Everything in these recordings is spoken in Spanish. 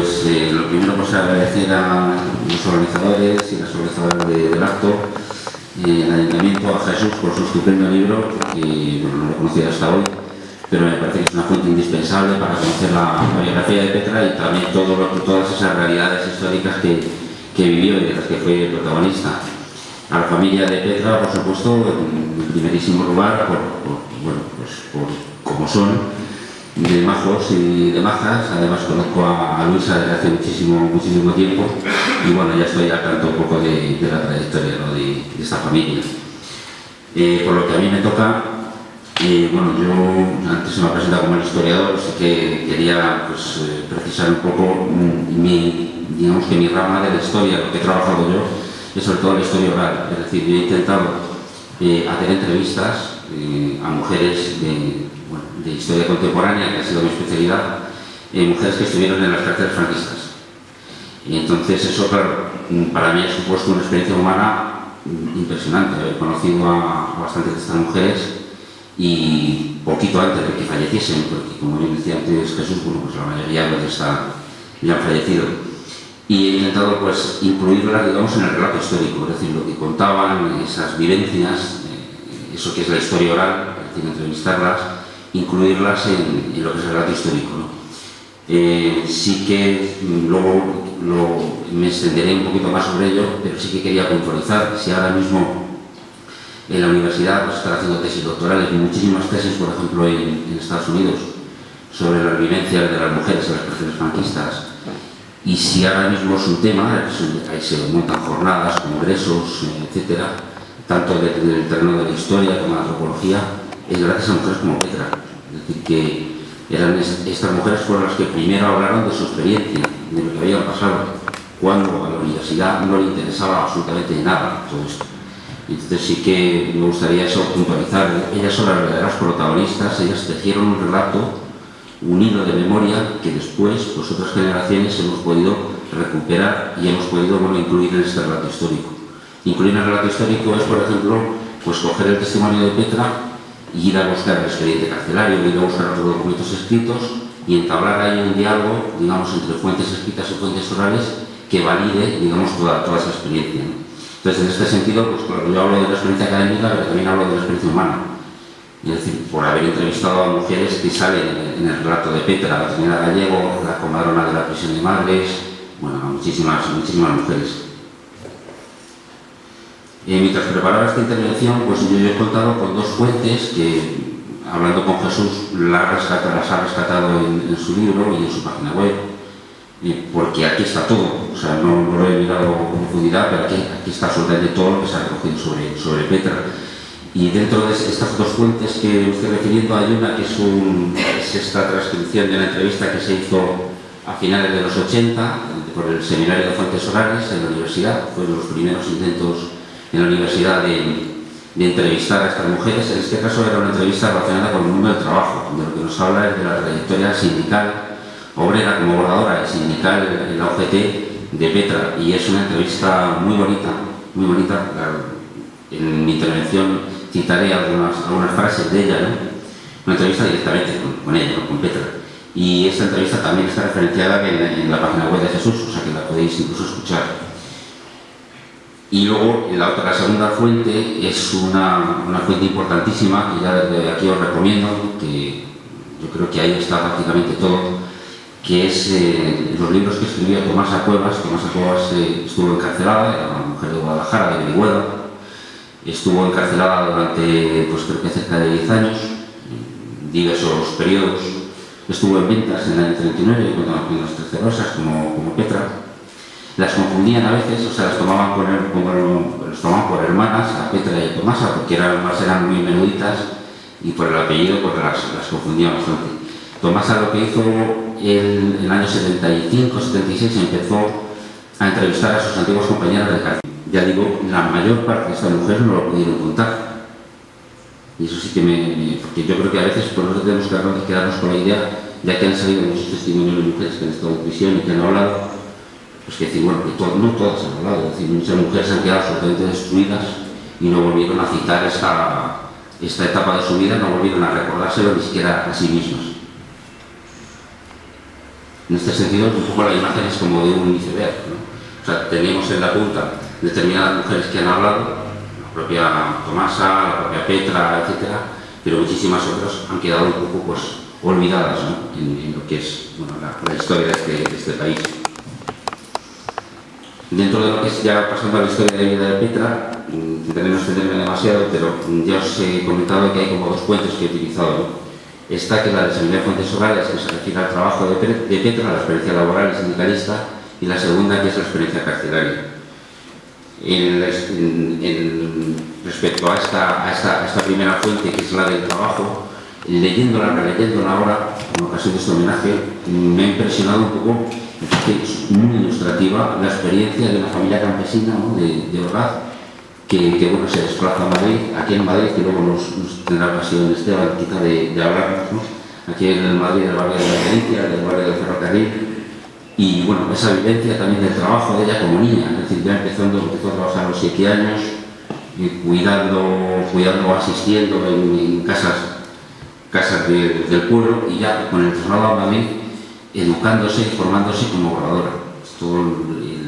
Pues lo primero, pues agradecer a los organizadores y las organizadoras del acto, al Ayuntamiento, a Jesús por su estupendo libro, que bueno, no lo conocía hasta hoy, pero me parece que es una fuente indispensable para conocer la biografía de Petra y también todas esas realidades históricas que vivió y de las que fue protagonista. A la familia de Petra, por supuesto, en primerísimo lugar, por cómo son, de majos y de majas. Además conozco a Luisa desde hace muchísimo tiempo y bueno, ya estoy al tanto un poco de la trayectoria, ¿no?, de esta familia. Por lo que a mí me toca, bueno, yo antes se me ha presentado como el historiador, así que quería pues, precisar un poco digamos que mi rama de la historia, lo que he trabajado yo, es sobre todo la historia oral. Es decir, yo he intentado hacer entrevistas a mujeres de historia contemporánea, que ha sido mi especialidad, mujeres que estuvieron en las cárceles franquistas. Y entonces eso, claro, para mí ha supuesto una experiencia humana impresionante. He conocido a bastantes de estas mujeres y poquito antes de que falleciesen, porque como bien decía antes Jesús, bueno, pues la mayoría ya han fallecido. Y he intentado pues incluirlas, digamos, en el relato histórico, es decir, lo que contaban, esas vivencias, eso que es la historia oral, es decir, entrevistarlas, incluirlas en lo que es el relato histórico, ¿no? Sí que luego me extenderé un poquito más sobre ello, pero sí que quería puntualizar que si ahora mismo en la universidad pues, están haciendo tesis doctorales, muchísimas tesis, por ejemplo, en Estados Unidos, sobre las vivencias de las mujeres en las cárceles franquistas, y si ahora mismo es un tema, ahí se montan jornadas, congresos, etcétera, tanto desde el terreno de la historia como de la antropología, es gracias a mujeres como Petra. Es decir, que estas mujeres fueron las que primero hablaron de su experiencia, de lo que habían pasado, cuando a la universidad no le interesaba absolutamente nada todo esto. Entonces sí que me gustaría eso puntualizar. Ellas son las verdaderas protagonistas, ellas tejieron un relato, un hilo de memoria que después, pues otras generaciones hemos podido recuperar y hemos podido incluir en este relato histórico. Incluir en el relato histórico es, por ejemplo, pues coger el testimonio de Petra y ir a buscar el expediente carcelario, ir a buscar los documentos escritos y entablar ahí un diálogo, digamos, entre fuentes escritas y fuentes orales que valide, digamos, toda esa experiencia, ¿no? Entonces, en este sentido, pues claro, yo hablo de la experiencia académica, pero también hablo de la experiencia humana. Es decir, por haber entrevistado a mujeres que salen en el relato de Petra, la señora Gallego, la comadrona de la prisión de Madres, bueno, muchísimas mujeres. Mientras preparaba esta intervención, pues yo he contado con dos fuentes que, hablando con Jesús, las ha rescatado en su libro y en su página web, porque aquí está todo. O sea, no lo he mirado con profundidad, pero aquí está absolutamente todo lo que se ha recogido sobre Petra. Y dentro de estas dos fuentes que estoy refiriendo hay una que es esta transcripción de una entrevista que se hizo a finales de los 80 por el Seminario de Fuentes Orales en la universidad. Fueron los primeros intentos en la universidad de entrevistar a estas mujeres. En este caso era una entrevista relacionada con el mundo del trabajo, donde lo que nos habla es de la trayectoria sindical, obrera como bordadora y sindical en la OGT de Petra, y es una entrevista muy bonita. En mi intervención citaré algunas frases de ella, ¿no? Una entrevista directamente con ella, ¿no?, con Petra. Y esta entrevista también está referenciada en la página web de Jesús, o sea que la podéis incluso escuchar. Y luego la segunda fuente es una fuente importantísima que ya desde aquí os recomiendo, que yo creo que ahí está prácticamente todo, que es los libros que escribió Tomasa Cuevas. Tomasa Cuevas estuvo encarcelada, era una mujer de Guadalajara, de Verihuela. Estuvo encarcelada durante, pues creo que cerca de 10 años, en diversos periodos. Estuvo en ventas en el año 39 con las tercerosas como Petra. Las confundían a veces, o sea, las tomaban por hermanas, a Petra y a Tomasa, porque además eran muy menuditas y por el apellido pues las confundían bastante. Tomasa lo que hizo en el año 75-76 empezó a entrevistar a sus antiguos compañeros de cárcel. Ya digo, la mayor parte de estas mujeres no lo pudieron contar. Y eso sí que porque yo creo que a veces por eso tenemos que quedarnos con la idea, ya que han salido muchos testimonios de mujeres que han estado en prisión y que han hablado, pues que decir, bueno, que no todas han hablado. Es decir, muchas mujeres han quedado absolutamente destruidas y no volvieron a citar esta etapa de su vida, no volvieron a recordárselo ni siquiera a sí mismas. En este sentido, un poco la imagen es como de un iceberg, ¿no? O sea, teníamos en la punta determinadas mujeres que han hablado, la propia Tomasa, la propia Petra, etcétera, pero muchísimas otras han quedado un poco pues, olvidadas, ¿no? en lo que es bueno, la historia de este país. Dentro de lo que es ya pasando a la historia de vida de Petra, intentaré no extenderme demasiado, pero ya os he comentado que hay como dos puentes que he utilizado, ¿no? Esta que es la de Seminario de Fuentes Horarias, que se refiere al trabajo de Petra, la experiencia laboral y sindicalista, y la segunda que es la experiencia carcelaria. Respecto a esta primera fuente, que es la del trabajo, leyéndola, releyéndola ahora, en ocasión de este homenaje, me ha impresionado un poco, que es muy ilustrativa, la experiencia de una familia campesina, ¿no? de Orgaz, que bueno, se desplaza a Madrid, aquí en Madrid, que luego nos tendrá ocasión Esteban quizá de hablar, ¿no? Aquí en Madrid, del barrio de la Galicia, del barrio del Ferrocarril, y bueno, esa vivencia también del trabajo de ella como niña, es decir, ya empezó a trabajar a los 7 años, cuidando, asistiendo en casas del pueblo, y ya con el traslado a Madrid, educándose y formándose como bordadora.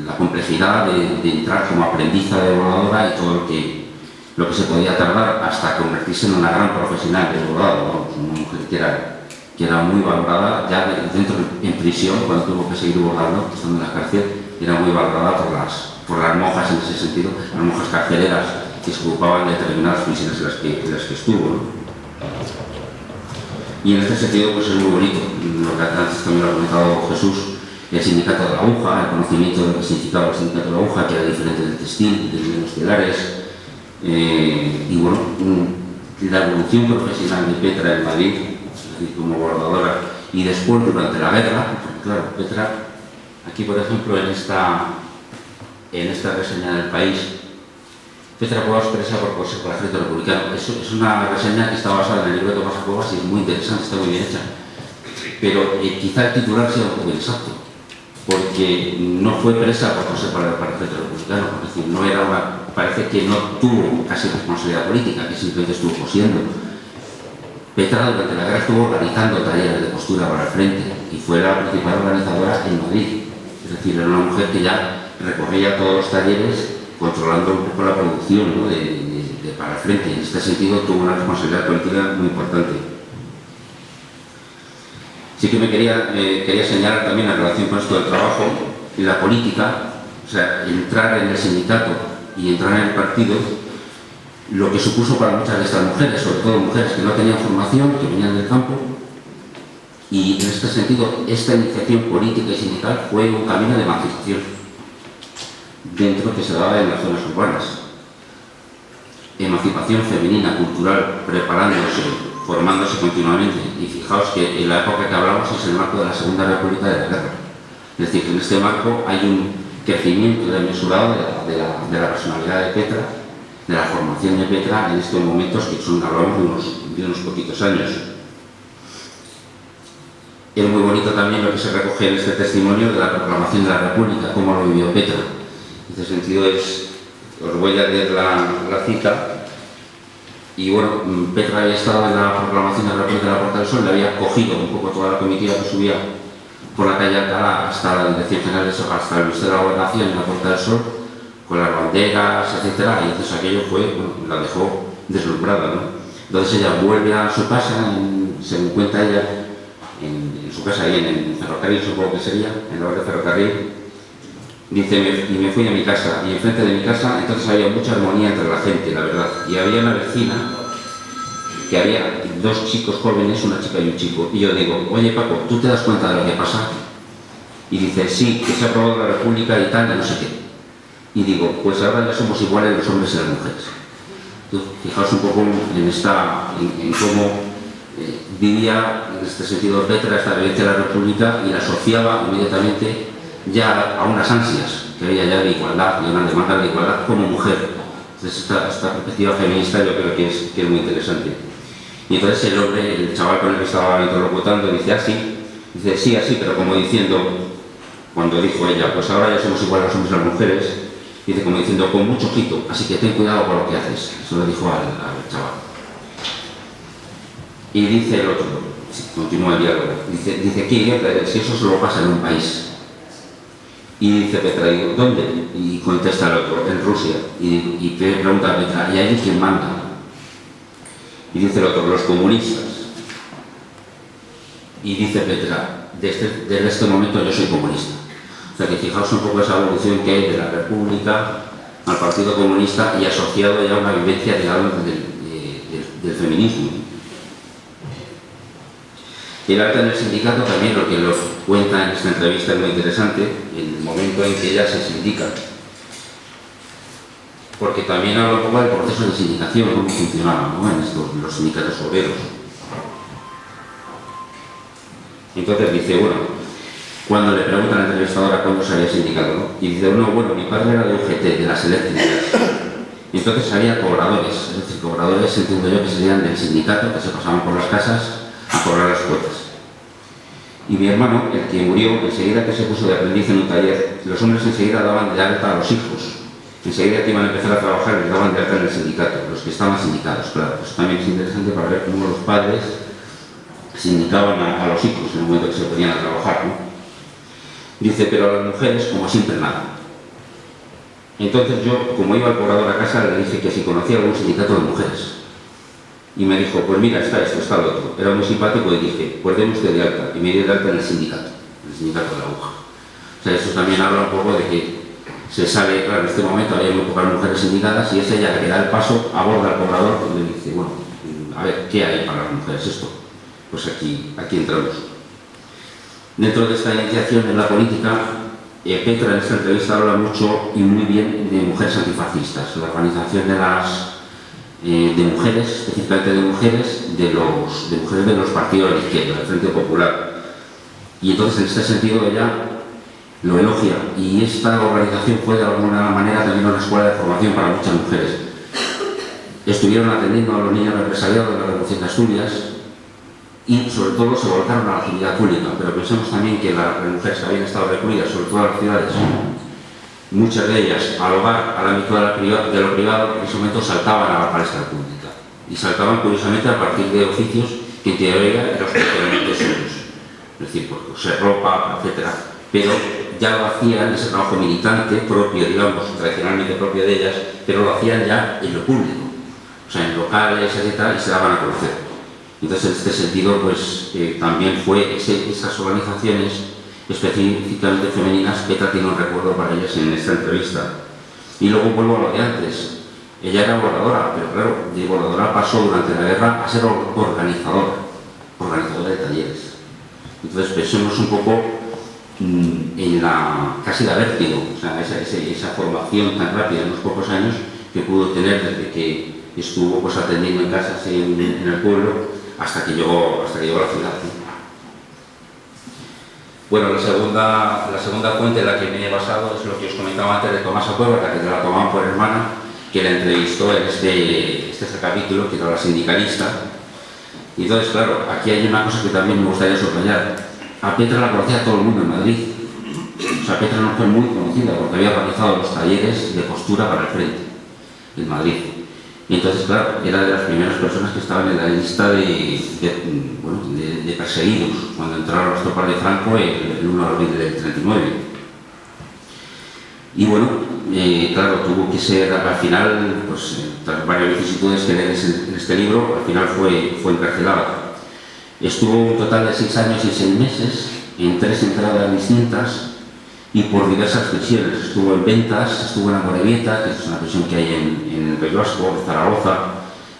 La complejidad de entrar como aprendiza de bordadora y todo lo que se podía tardar hasta convertirse en una gran profesional de bordado, ¿no? Una mujer que era muy valorada, ya dentro en prisión, cuando tuvo que seguir bordando, estando en la cárcel, era muy valorada por las monjas en ese sentido, las monjas carceleras que se ocupaban de determinadas prisiones en las que estuvo, ¿no? Y en este sentido pues es muy bonito, lo que antes también lo ha comentado Jesús, el sindicato de la aguja, el conocimiento de lo que significaba el sindicato de la aguja, que era diferente del textil, de los telares, y bueno, la evolución profesional de Petra en Madrid, es decir, como bordadora, y después durante la guerra, porque claro, Petra, aquí por ejemplo en esta reseña del País, Petra Cuevas presa por Consejo del Ejército Republicano. Es una reseña que está basada en el libro de Tomasa Cuevas y es muy interesante, está muy bien hecha. Pero quizá el titular sea un poco inexacto, porque no fue presa por Consejo del Ejército Republicano, es decir, parece que no tuvo casi responsabilidad política, que simplemente estuvo cosiendo. Petra durante la guerra estuvo organizando talleres de costura para el frente y fue la principal organizadora en Madrid. Es decir, era una mujer que ya recorría todos los talleres controlando un poco la producción, ¿no? para el frente. En este sentido tuvo una responsabilidad política muy importante. Sí que me quería señalar también en relación con esto del trabajo y la política, o sea, entrar en el sindicato y entrar en el partido, lo que supuso para muchas de estas mujeres, sobre todo mujeres que no tenían formación, que venían del campo, y en este sentido esta iniciación política y sindical fue un camino de emancipación dentro que se daba en las zonas urbanas. Emancipación femenina, cultural, preparándose, formándose continuamente. Y fijaos que en la época que hablamos es el marco de la Segunda República de la Guerra. Es decir, que en este marco hay un crecimiento desmesurado de la personalidad de Petra, de la formación de Petra en estos momentos que hablamos de unos poquitos años. Es muy bonito también lo que se recoge en este testimonio de la proclamación de la República, cómo lo vivió Petra. En este sentido os voy a leer la cita. Y bueno, Petra había estado en la proclamación de la República de la Puerta del Sol, le había cogido un poco toda la comitiva que subía por la calle Alcalá hasta la Dirección General de Sol, hasta el Ministerio de la Gobernación en la Puerta del Sol, con las banderas, etcétera, y entonces aquello la dejó deslumbrada, ¿no? Entonces ella vuelve a su casa, según cuenta ella, en su casa ahí en el ferrocarril, supongo que sería, en la hora de ferrocarril. Dice, y me fui a mi casa, y enfrente de mi casa entonces había mucha armonía entre la gente, la verdad. Y había una vecina, que había dos chicos jóvenes, una chica y un chico. Y yo digo, oye Paco, ¿tú te das cuenta de lo que pasa? Y dice, sí, que se ha aprobado la República y tal, y no sé qué. Y digo, pues ahora ya somos iguales los hombres y las mujeres. Entonces, fijaos un poco en cómo vivía, en este sentido, Petra, esta vivencia de la República, y la asociaba inmediatamente ya a unas ansias que había ya de igualdad, de una demanda de igualdad como mujer. Entonces esta perspectiva feminista yo creo que es muy interesante. Y entonces el chaval con el que estaba interlocutando dice así, pero como diciendo, cuando dijo ella, pues ahora ya somos iguales los hombres y las mujeres, dice como diciendo, con mucho ojito, así que ten cuidado con lo que haces. Eso lo dijo al chaval. Y dice el otro, continúa el diálogo. Dice, ¿qué idiota eres? Si eso solo pasa en un país. Y dice Petra, digo, ¿dónde? Y contesta el otro, en Rusia. Y pregunta a Petra, ¿y ahí quién manda? Y dice el otro, los comunistas. Y dice Petra, desde este momento yo soy comunista. O sea que fijaos un poco esa evolución que hay de la República al Partido Comunista y asociado ya a una vivencia, digamos, del feminismo. El arte en el sindicato también, lo que nos cuenta en esta entrevista es muy interesante, el momento en que ella se sindica. Porque también habla un poco del proceso de sindicación, cómo funcionaba, ¿no?, en los sindicatos obreros. Entonces dice, bueno, cuando le preguntan a la entrevistadora cuándo se había sindicado, ¿no?, y dice, no, bueno, mi padre era de UGT, de las eléctricas. Y entonces había cobradores, es decir, cobradores, entiendo yo, que serían del sindicato, que se pasaban por las casas a cobrar las cuotas. Y mi hermano, el que murió, enseguida que se puso de aprendiz en un taller, los hombres enseguida daban de alta a los hijos. Enseguida que iban a empezar a trabajar, les daban de alta en el sindicato, los que estaban sindicados, claro. Pues también es interesante para ver cómo los padres sindicaban a los hijos en el momento que se ponían a trabajar, ¿no? Dice, pero a las mujeres, como siempre, nada. Entonces yo, como iba al cobrador a casa, le dije que si conocía algún sindicato de mujeres. Y me dijo, pues mira, está esto, está lo otro. Era muy simpático y dije, pues deme usted de alta. Y me dio de alta en el sindicato de la aguja. O sea, eso también habla un poco de que se sale, claro, en este momento hay muy pocas mujeres sindicadas y es ella la que da el paso, aborda al cobrador y le dice, bueno, a ver, ¿qué hay para las mujeres esto? Pues aquí entramos. Dentro de esta iniciación en la política, Petra en esta entrevista habla mucho y muy bien de mujeres antifascistas, la organización de mujeres, específicamente de mujeres de los partidos de la izquierda, del Frente Popular. Y entonces en este sentido ella lo elogia, y esta organización fue de alguna manera también una escuela de formación para muchas mujeres. Estuvieron atendiendo a los niños represaliados de la Revolución de Asturias y sobre todo se volcaron a la actividad pública, pero pensemos también que las mujeres que habían estado recluidas, sobre todo en las ciudades, muchas de ellas al hogar, al ámbito de lo privado, en ese momento saltaban a la palestra pública. Y saltaban curiosamente a partir de oficios que en teoría eran especialmente suyos. Es decir, pues, coser ropa, etc. Pero ya lo hacían, ese trabajo militante propio, digamos, tradicionalmente propio de ellas, pero lo hacían ya en lo público. O sea, en locales, etc. y se daban a conocer. Entonces, en este sentido, pues también fue esas organizaciones específicamente femeninas. Petra tiene un recuerdo para ellas en esta entrevista. Y luego vuelvo a lo de antes. Ella era voladora, pero claro, de voladora pasó durante la guerra a ser organizadora de talleres. Entonces pensemos un poco en casi la vértigo, o sea, esa formación tan rápida en unos pocos años que pudo tener desde que estuvo pues atendiendo en casas en el pueblo hasta que llegó a la ciudad. Bueno, la segunda fuente en la que me he basado es lo que os comentaba antes de Tomasa Cuevas, la que te la tomaban por hermana, que la entrevistó en este capítulo, que era la sindicalista. Y entonces, claro, aquí hay una cosa que también me gustaría subrayar. A Petra la conocía todo el mundo en Madrid. O sea, Petra no fue muy conocida porque había organizado los talleres de postura para el frente en Madrid. Y entonces, claro, era de las primeras personas que estaban en la lista de perseguidos cuando entraron las tropas de Franco el 1 de abril del 39. Y bueno, claro, tuvo que ser al final, pues tras varias vicisitudes que lees en este libro, al final fue encarcelada. Estuvo un total de 6 años y 6 meses en 3 entradas distintas y por diversas prisiones. Estuvo en Ventas, estuvo en Amorebieta, que es una prisión que hay en el País Vasco, en Zaragoza.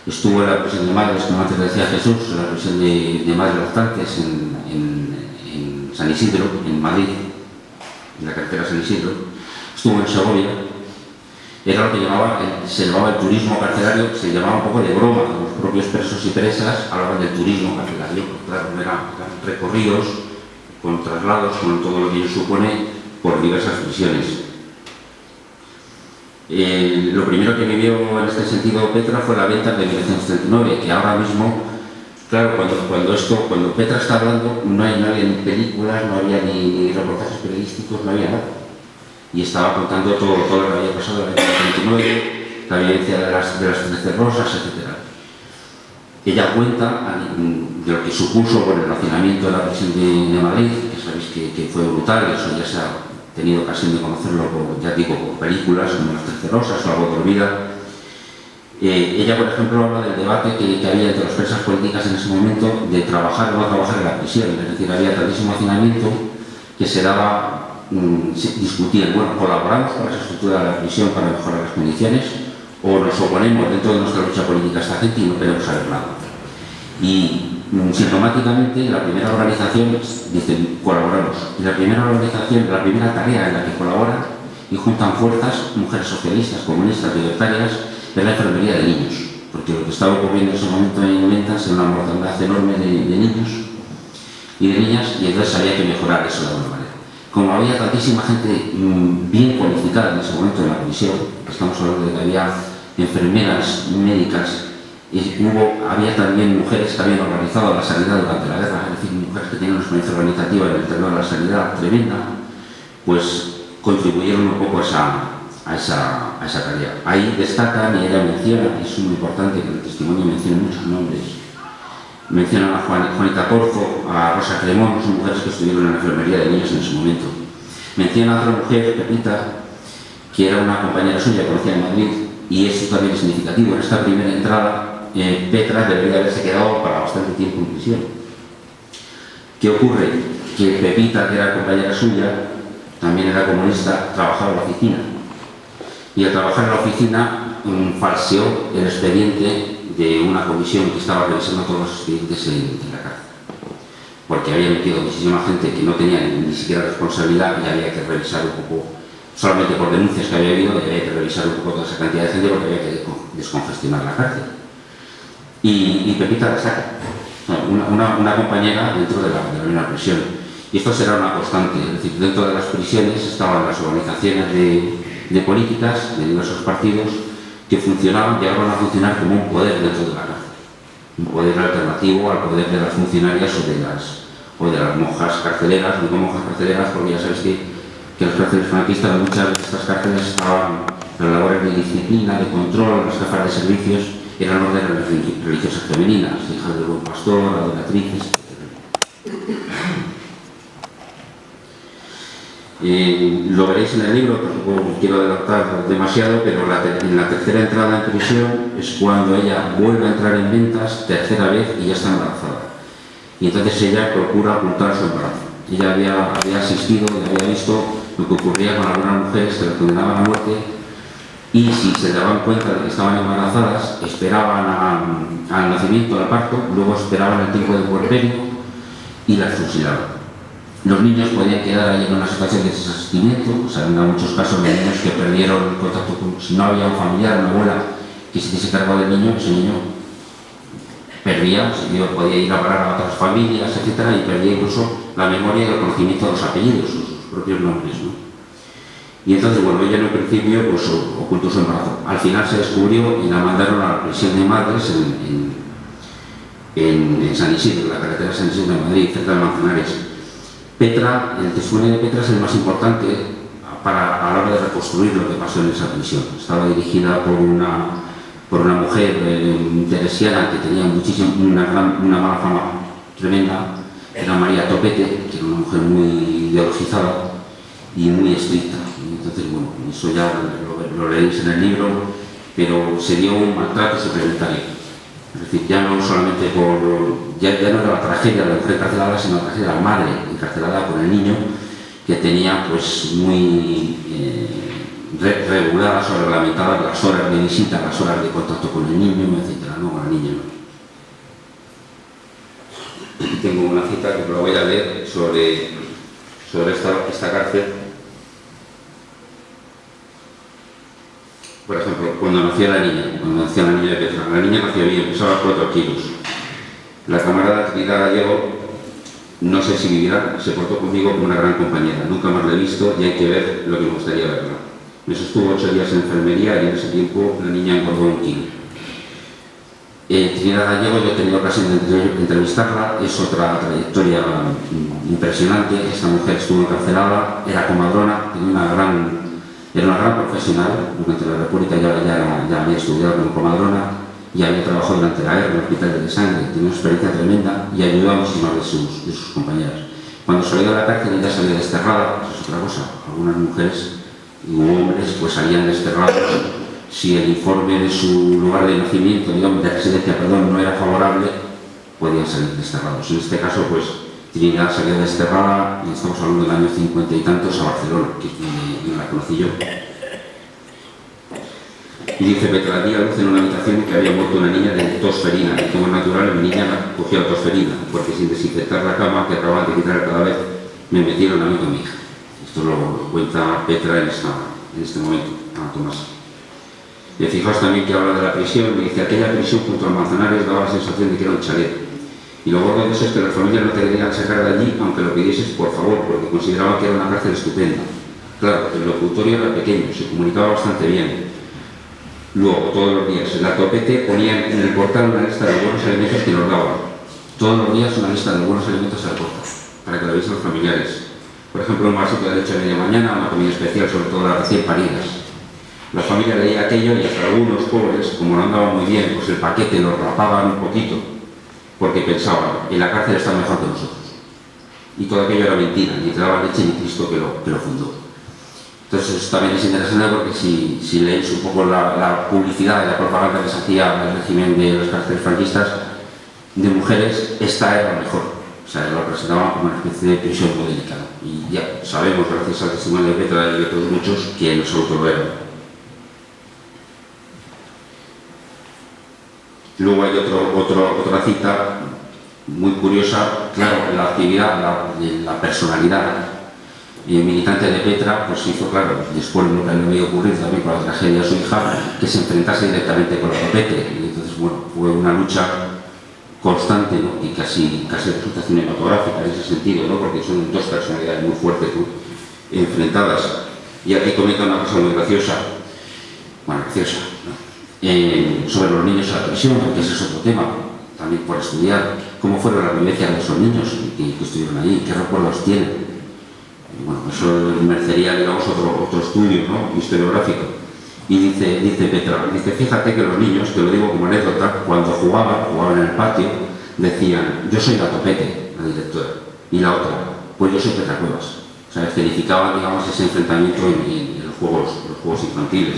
Estuvo en la prisión de madres, como antes decía Jesús, en la prisión de madres lactantes en San Isidro, en Madrid, en la carretera San Isidro. Estuvo en Segovia. Era lo que se llamaba el turismo carcelario, se llamaba un poco de broma. Los propios presos y presas hablaban del turismo carcelario. Claro, eran recorridos con traslados, con todo lo que ello supone, por diversas prisiones. Lo primero que vivió en este sentido Petra fue la venta de 1939, que ahora mismo, claro, cuando Petra está hablando, no había ni películas, no había ni reportajes periodísticos, no había nada. Y estaba contando todo lo que había pasado en 1939, la violencia de las 13 rosas, etc. Ella cuenta de lo que supuso el racionamiento de la prisión de Madrid, que sabéis que fue brutal, eso ya se ha tenido ocasión de conocerlo, ya digo, por películas como Las Trece Rosas o Algo de Olvida. Ella, por ejemplo, habla del debate que había entre las presas políticas en ese momento de trabajar o no trabajar en la prisión, es decir, había tantísimo hacinamiento que se daba, se discutía, bueno, colaboramos con esa estructura de la prisión para mejorar las condiciones o nos oponemos dentro de nuestra lucha política a esta gente y no queremos saber nada. Y sintomáticamente la primera organización, dicen, colaboramos, y la primera organización, la primera tarea en la que colaboran y juntan fuerzas, mujeres socialistas, comunistas, libertarias, es la enfermería de niños, porque lo que estaba ocurriendo en ese momento en Ventas era una mortandad enorme de niños y de niñas, y entonces había que mejorar eso de alguna manera. Como había tantísima gente bien cualificada en ese momento en la prisión, estamos hablando de que había enfermeras, médicas, y había también mujeres que habían organizado la sanidad durante la guerra, es decir, mujeres que tenían una experiencia organizativa en el terreno de la sanidad tremenda, pues contribuyeron un poco a esa tarea. Ahí destacan, y ella menciona, y es muy importante que en el testimonio mencione muchos nombres, mencionan a Juanita Corzo, a Rosa Cremón, son mujeres que estuvieron en la enfermería de niños en ese momento. Menciona a otra mujer, Pepita, que era una compañera suya, conocida en Madrid, y eso también es significativo. En esta primera entrada, Petra debería haberse quedado para bastante tiempo en prisión. ¿Qué ocurre? Que Pepita, que era compañera suya, también era comunista, trabajaba en la oficina. Y al trabajar en la oficina falseó el expediente de una comisión que estaba revisando todos los expedientes en la cárcel. Porque había metido muchísima gente que no tenía ni siquiera responsabilidad y había que revisar un poco, solamente por denuncias que había habido, y había que revisar un poco toda esa cantidad de gente porque había que descongestionar la cárcel. Y Pepita la saca, una compañera dentro de la misma prisión. Y esto será una constante, es decir, dentro de las prisiones estaban las organizaciones de políticas, de diversos partidos, que funcionaban, llegaron a funcionar como un poder dentro de la cárcel. Un poder alternativo al poder de las funcionarias o de las monjas carceleras, digo monjas carceleras porque ya sabéis que las cárceles franquistas, muchas de estas cárceles estaban en labores de disciplina, de control, las jefas de servicios eran órdenes religiosas femeninas, hijas del buen pastor, adoratrices, etc. Lo veréis en el libro, tampoco quiero adelantar demasiado, pero en la tercera entrada en prisión es cuando ella vuelve a entrar en Ventas, tercera vez, y ya está embarazada. Y entonces ella procura ocultar su embarazo. Ella había asistido y había visto lo que ocurría con algunas mujeres que las condenaban a muerte, y si se daban cuenta de que estaban embarazadas, esperaban al nacimiento, al parto, luego esperaban el tiempo de puerperio y las fusilaban. Los niños podían quedar ahí en una situación de desasistimiento, o sea, en muchos casos de niños que perdieron el contacto con, si no había un familiar, una abuela que se hiciese cargo del niño, ese niño perdía, podía ir a parar a otras familias, etcétera, y perdía incluso la memoria y el conocimiento de los apellidos, sus propios nombres, ¿no? Y entonces, bueno, ella en un principio pues, ocultó su embarazo. Al final se descubrió y la mandaron a la prisión de madres en San Isidro, en la carretera San Isidro de Madrid, cerca de Manzanares. Petra, el testimonio de Petra es el más importante a la hora de reconstruir lo que pasó en esa prisión. Estaba dirigida por una mujer teresiana que tenía una mala fama tremenda, era María Topete, que era una mujer muy ideologizada y muy estricta. Entonces, bueno, eso ya lo leéis en el libro, pero se dio un maltrato suplementario. Es decir, ya no solamente ya no era la tragedia de la mujer encarcelada, sino la tragedia de la madre encarcelada con el niño, que tenía pues muy reguladas o reglamentadas las horas de visita, las horas de contacto con el niño, etcétera, no con la niña. Aquí tengo una cita que lo voy a leer sobre esta cárcel. Por ejemplo, cuando nació la niña de Petra, la niña nació bien, pesaba 4 kilos. La camarada Trinidad Gallego, no sé si vivirá, se portó conmigo como una gran compañera. Nunca más la he visto y hay que ver lo que me gustaría verla. Me sostuvo 8 días en enfermería y en ese tiempo la niña engordó 1 kilo. Trinidad Gallego, yo he tenido ocasión de entrevistarla, es otra trayectoria impresionante. Esta mujer estuvo encarcelada, era comadrona, era una gran profesional. Durante la República ya había estudiado como comadrona, y había trabajado durante la guerra en el hospital de sangre, tenía una experiencia tremenda y ayudó a muchísimas de sus compañeras. Cuando salió de la cárcel ella salió desterrada, eso es otra cosa. Algunas mujeres y hombres pues salían desterrados si el informe de su lugar de nacimiento, digamos, de residencia, perdón, no era favorable, podían salir desterrados. En este caso, pues, Trinidad salió desterrada, y estamos hablando del año 50 y tantos, a Barcelona, que es donde la conocí yo. Y dice Petra, di a luz en una habitación que había muerto una niña de tosferina, y como natural mi niña cogió tosferina, porque sin desinfectar la cama que acababan de quitar el cadáver, me metieron a mí con mi hija. Esto lo cuenta Petra en este momento, a Tomás. Y fijaos también que habla de la prisión, y dice, aquella prisión junto al Manzanares daba la sensación de que era un chalet. Y lo gordo de eso es que las familias no te querían sacar de allí, aunque lo pidieses por favor, porque consideraban que era una cárcel estupenda. Claro, el locutorio era pequeño, se comunicaba bastante bien. Luego, todos los días, en la topete ponían en el portal una lista de buenos alimentos que nos daban. Todos los días una lista de buenos alimentos al portal, para que la viesen los familiares. Por ejemplo, un vasito de leche a media mañana, una comida especial, sobre todo las recién paridas. La familia leía aquello y hasta algunos pobres, como no andaban muy bien, pues el paquete lo rapaban un poquito, porque pensaban, en la cárcel está mejor que nosotros. Y todo aquello era mentira, ni te daba leche ni Cristo que lo fundó. Entonces eso también es interesante porque si leéis un poco la publicidad y la propaganda que se hacía en el régimen de los cárceles franquistas de mujeres, esta era la mejor. O sea, lo presentaban como una especie de prisión muy delicada. Y ya sabemos, gracias al testimonio de Petra y de otros muchos, que en absoluto lo eran. Luego hay otra cita muy curiosa, claro, la actividad, la personalidad militante de Petra, pues hizo, claro, después de lo que le había ocurrido también con la tragedia de su hija, que se enfrentase directamente con la topete. Y entonces, bueno, fue una lucha constante, ¿no? Y casi resulta cinematográfica en ese sentido, ¿no? Porque son dos personalidades muy fuertes, ¿no? Enfrentadas. Y aquí comenta una cosa muy graciosa, bueno, graciosa, ¿no? Sobre los niños a la prisión, que ese es otro tema, también por estudiar, cómo fueron las vivencias de esos niños que estuvieron ahí, qué recuerdos tienen. Bueno, eso merecería, digamos, otro estudio, ¿no? Historiográfico. Y dice Petra, fíjate que los niños, te lo digo como anécdota, cuando jugaban en el patio, decían, yo soy la topete, la directora, y la otra, pues yo soy Petra Cuevas. O sea, escenificaban, digamos, ese enfrentamiento en los juegos infantiles.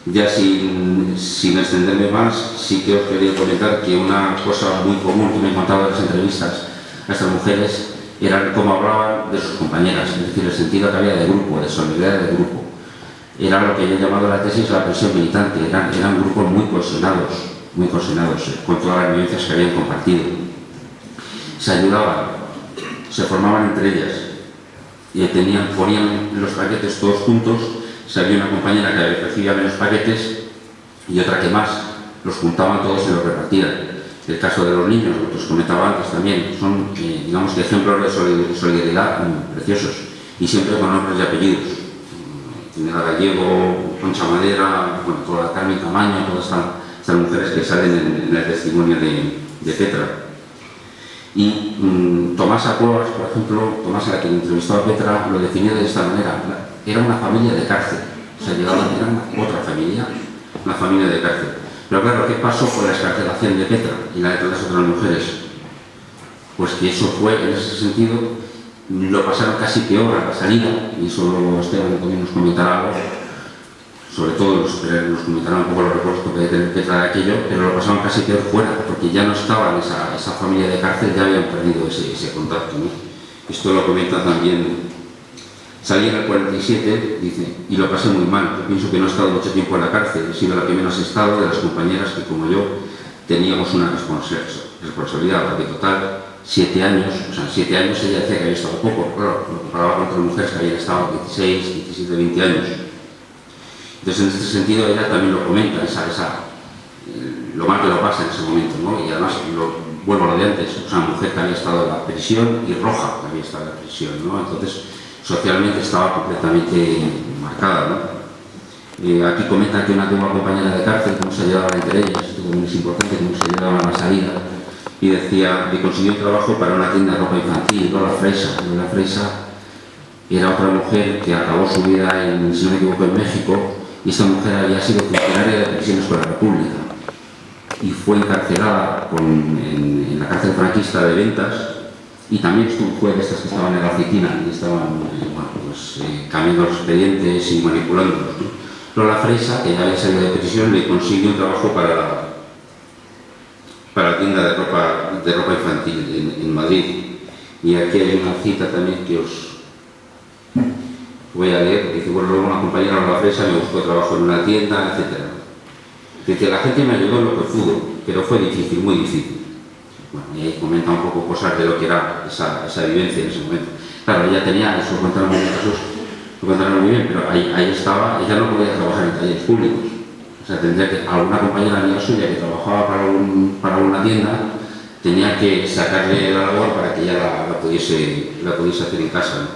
Ya sin extenderme más, sí que os quería comentar que una cosa muy común que me he contado en las entrevistas a estas mujeres era cómo hablaban de sus compañeras, es decir, el sentido que había de grupo, de solidaridad de grupo. Era lo que yo he llamado la tesis de la presión militante, eran grupos muy cohesionados con todas las vivencias que habían compartido. Se ayudaban, se formaban entre ellas, y ponían los paquetes todos juntos. Si había una compañera que recibía menos paquetes y otra que más, los juntaban todos y los repartían. El caso de los niños, lo que os comentaba antes también, son, digamos, ejemplos de solidaridad preciosos, y siempre con nombres y apellidos. Trinidad Gallego, Concha Madera, bueno, toda la Carmen Camaño, todas estas mujeres que salen en el testimonio de Petra. Y Tomasa Cuevas, por ejemplo, Tomasa, la que entrevistó a Petra, lo definió de esta manera. Era una familia de cárcel, o sea, era otra familia, una familia de cárcel. Pero claro, ¿qué pasó con la excarcelación de Petra y la de todas las otras mujeres? Pues que eso fue, en ese sentido, lo pasaron casi peor a la salida, y eso Esteban también nos comentará algo, sobre todo nos comentará un poco los recuerdos que puede tener Petra de aquello, pero lo pasaron casi peor fuera, porque ya no estaban esa familia de cárcel, ya habían perdido ese contacto, ¿no? Esto lo comenta también. Salí en el 47, dice, y lo pasé muy mal. Yo pienso que no he estado mucho tiempo en la cárcel, he sido la que menos he estado de las compañeras que, como yo, teníamos una responsabilidad, porque total, 7 años, o sea, 7 años ella decía que había estado poco, claro, lo comparaba con otras mujeres que habían estado 16, 17, 20 años. Entonces, en este sentido, ella también lo comenta, lo mal que lo pasa en ese momento, ¿no? Y además, vuelvo a lo de antes, o sea, una mujer que había estado en la prisión y roja que había estado en la prisión, ¿no? Entonces, socialmente estaba completamente marcada, ¿no? Aquí comenta que una antigua compañera de cárcel, cómo se ayudaban entre ellas, esto también es importante, cómo se ayudaban a la salida, y decía que consiguió trabajo para una tienda de ropa infantil, Lola Freisa. Lola Freisa era otra mujer que acabó su vida, si no me equivoco, en México, y esta mujer había sido funcionaria de prisiones con la República y fue encarcelada en la cárcel franquista de Ventas, y también fue de estas que estaban en la oficina y estaban cambiando los expedientes y manipulándolos, ¿no? Lola Freisa, que ya había salido de prisión, le consiguió un trabajo para la tienda de ropa infantil en Madrid. Y aquí hay una cita también que os voy a leer. Dice, bueno, luego una compañera, Lola Freisa, me buscó trabajo en una tienda, etc. Dice, la gente me ayudó en lo que pudo, pero fue difícil, muy difícil. Bueno, y ahí comenta un poco cosas de lo que era esa vivencia en ese momento. Claro, ella tenía, eso lo contaron muy bien, pero ahí estaba, ella no podía trabajar en talleres públicos. O sea, tendría que, alguna compañera amiga suya que trabajaba para una tienda, tenía que sacarle la labor para que ella la pudiese hacer en casa, ¿no?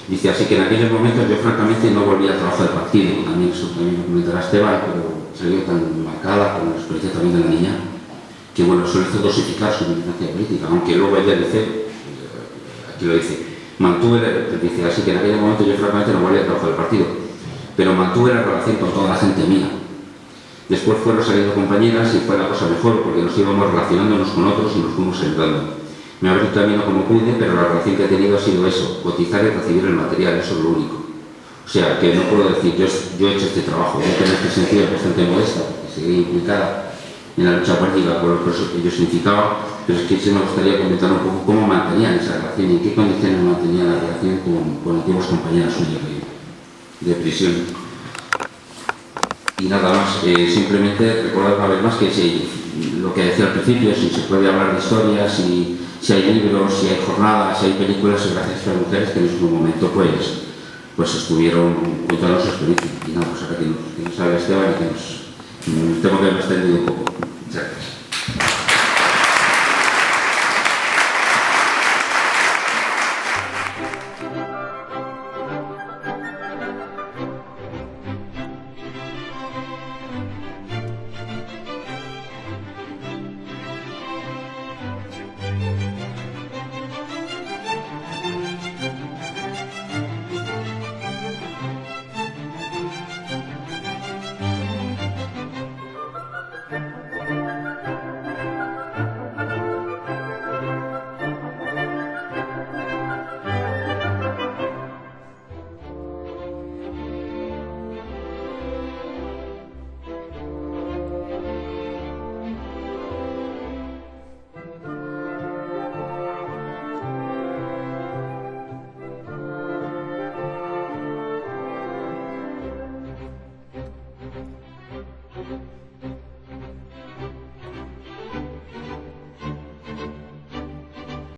Dice, así que en aquellos momentos yo francamente no volvía a trabajar del partido. También eso también lo comentará Esteban, pero salió tan marcada con la experiencia también de la niña, que bueno, eso hizo dosificar su militancia política, aunque luego ella dice, aquí lo dice, dice, así que en aquel momento yo francamente no volvía a trabajar del partido, pero mantuve la relación con toda la gente mía. Después fueron saliendo compañeras y fue la cosa mejor, porque nos íbamos relacionándonos con otros y nos fuimos ayudando. Me habré también como pude, pero la relación que he tenido ha sido eso, cotizar y recibir el material, eso es lo único. O sea, que no puedo decir, yo he hecho este trabajo, yo en este sentido es bastante modesta, porque seguí implicada en la lucha política por lo que ello significaba, pero es que sí me gustaría comentar un poco cómo mantenían esa relación y en qué condiciones mantenían la relación con antiguos compañeras suyas de prisión. Y nada más, simplemente recordar una vez más que lo que decía al principio, si se puede hablar de historias, si hay libros, si hay jornadas, si hay películas, es gracias a estas mujeres que en su momento pues estuvieron contando su experiencia. Y nada, pues ahora que nos habla Esteban y que nos tengo que haber extendido un poco. Muchas gracias.